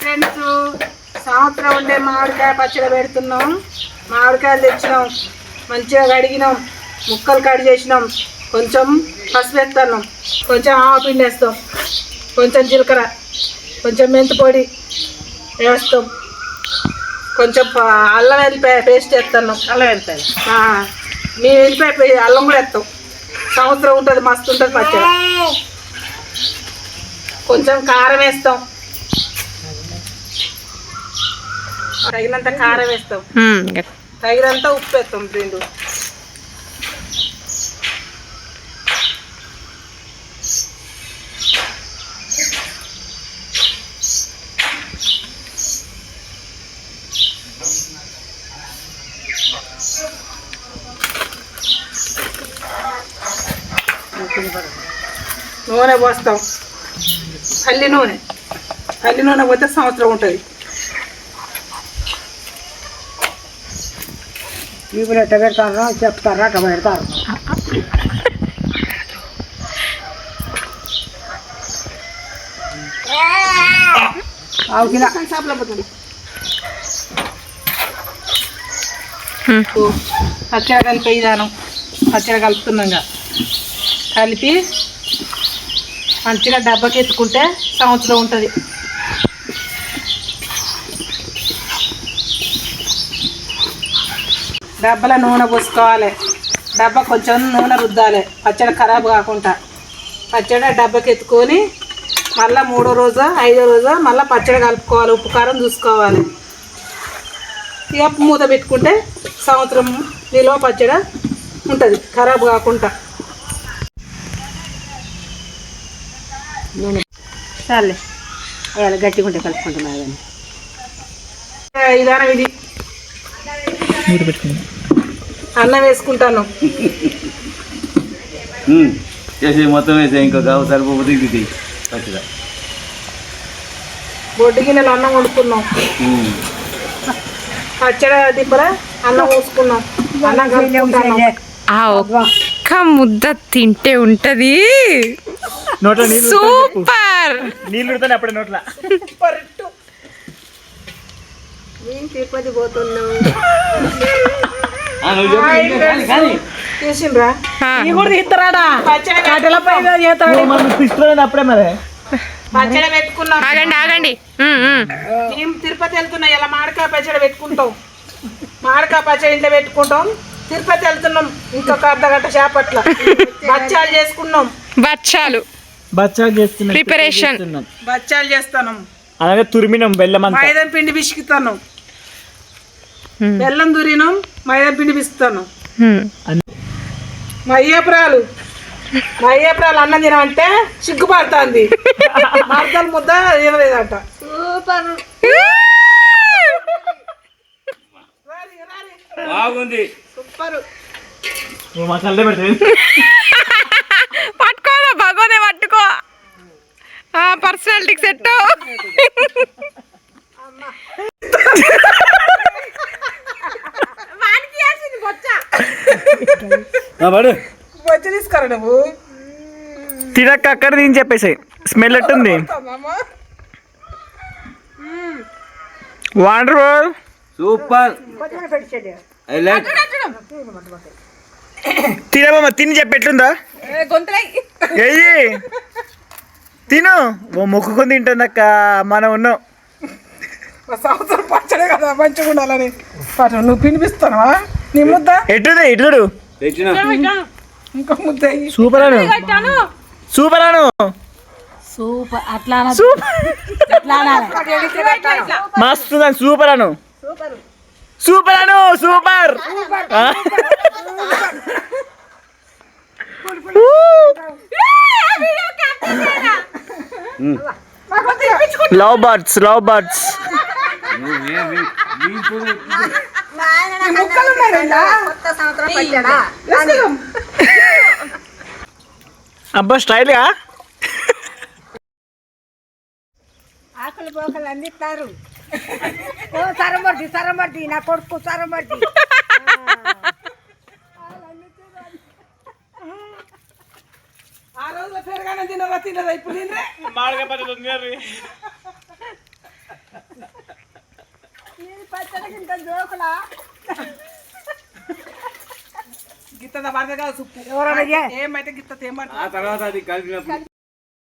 Friends, సంవత్సరం ఉండే మామిడికాయ పచ్చడి పెడుతున్నాం. మామిడికాయలు తెచ్చినాం, మంచిగా కడిగినాం, ముక్కలు కట్ చేసినాం, కొంచెం పసుపు వేస్తున్నాం, కొంచెం ఆవపిండి వేస్తాం, కొంచెం జీలకర్ర, కొంచెం మెంతి పొడి వేస్తాం, కొంచెం అల్లం వెల్లిపాయ పేస్ట్ వేస్తున్నాం. అల్లం వెల్లిపాయ మేము వెల్లిపాయ అల్లం కూడా వేస్తాం. సంవత్సరం ఉంటుంది, మస్తు ఉంటుంది పచ్చడి. కొంచెం కారం వేస్తాం, తగినంత కారం వేస్తాం, తగినంత ఉప్పు వేస్తాం. రెండు నూనె పోస్తాం, పల్లి నూనె. పల్లి నూనె పోతే సంవత్సరం ఉంటుంది. ఇప్పుడు ఎట్ట పెడతారో చెప్తారా? అట్ట పెడతారు. పచ్చడి కలిపి విధానం. పచ్చడి కలుపుతున్నాం, కలిపి మంచిగా డబ్బాకి ఎత్తుకుంటే సంవత్సరం ఉంటుంది. డబ్బాలో నూనె పోసుకోవాలి, డబ్బా కొంచెం నూనె రుద్దాలి, పచ్చడి ఖరాబ్ కాకుండా. పచ్చడి డబ్బాకి ఎత్తుకొని మళ్ళీ 3వ రోజు 5వ రోజు మళ్ళీ పచ్చడి కలుపుకోవాలి, ఉప్పు కారం చూసుకోవాలి. ఇక మూత పెట్టుకుంటే సంవత్సరం నిల్వ పచ్చడి ఉంటుంది, ఖరాబ్ కాకుండా. చాలే గట్టిగా ఉంటే కలుపుకుంటున్నా. విధానం ఇది. అన్నం వేసుకుంటాను, మొత్తం వేసే ఇంకొక సరిపోతే దిగుతాయి పచ్చడి. బొడ్డు గిన్నెలు అన్నం వండుకున్నాం, పచ్చడి దిబ్బరా అన్నం పోసుకున్నాం. అన్నం కలుపుకుంటాను. ఆ ఒక్క ముద్ద తింటే ఉంటది సూపర్. నీళ్ళు అప్పుడే నోట్ల. నేను తిరుపతి పోతున్నావు తీసిండ్రా? కూడా తీస్తారాడా? అప్పుడే మరి పచ్చడి పెట్టుకున్నాం. ఆగండి. మేము తిరుపతి వెళ్తున్నాం, ఇలా మామిడికాయ పచ్చడి పెట్టుకుంటాం. మామిడికాయ పచ్చడి ఇంట్లో పెట్టుకుంటాం. తిరుపతి వెళ్తున్నాం, ఇంకొక అర్ధగంట చేపట్ల బచ్చాలు చేసుకున్నాం. బచ్చాలు ప్రిపరేషన్. బచ్చాలు చేస్తాను. అలాగే తురిమినాం బెల్లం, మైదాం పిండి పిసుకుతాను. బెల్లం తురినాం, మైదాం పిండి పిసుకుతాను. మయ్యపురాలు అన్నం తినమంటే సిగ్గుపడుతుంది. మరదలు ముద్ద తినలేదంట. సూపర్, బాగుంది, సూపర్. పట్టుకో భగవదే, పట్టుకో. పర్సనాలిటీకి సెట్. బొచ్చ తీసుకురా నువ్వు. తినక్క అక్కడ దీని చెప్పేసి స్మెల్ ఎట్టుంది? Wonderful, super. తినమ్మా, తిని చెప్పి ఎట్లుందా? తిను. ఓ మొక్కుకొని తింటుందక్క. మనం ఉన్నాం సంవత్సరం పచ్చడే కదా, మంచిగా ఉండాలని. నువ్వు పినిపిస్తావా? నీ ముద్ద ఎట్టుంది? ఎట్లు ఇంకో ముద్ద. సూపర్ అను, సూపర్ అను, సూపర్. అట్లా మస్తు సూపర్ అను, సూపర్ అను, సూపర్. Love birds. అబ్బా స్టైల్గా ఆకులు పోకలు అందిస్తారు. సరమర్ది నా కొడుకు సరమర్ది. ఆ రోజు పెరగానే తినరా? తినదా ఇప్పుడు? పచ్చడికి ఇంత జోకులా గిత్త పడదు కదా సుప్పు ఎవరన్నా ఏమైతే గిత్త ఏం ఆ తర్వాత అది కలిపినప్పుడు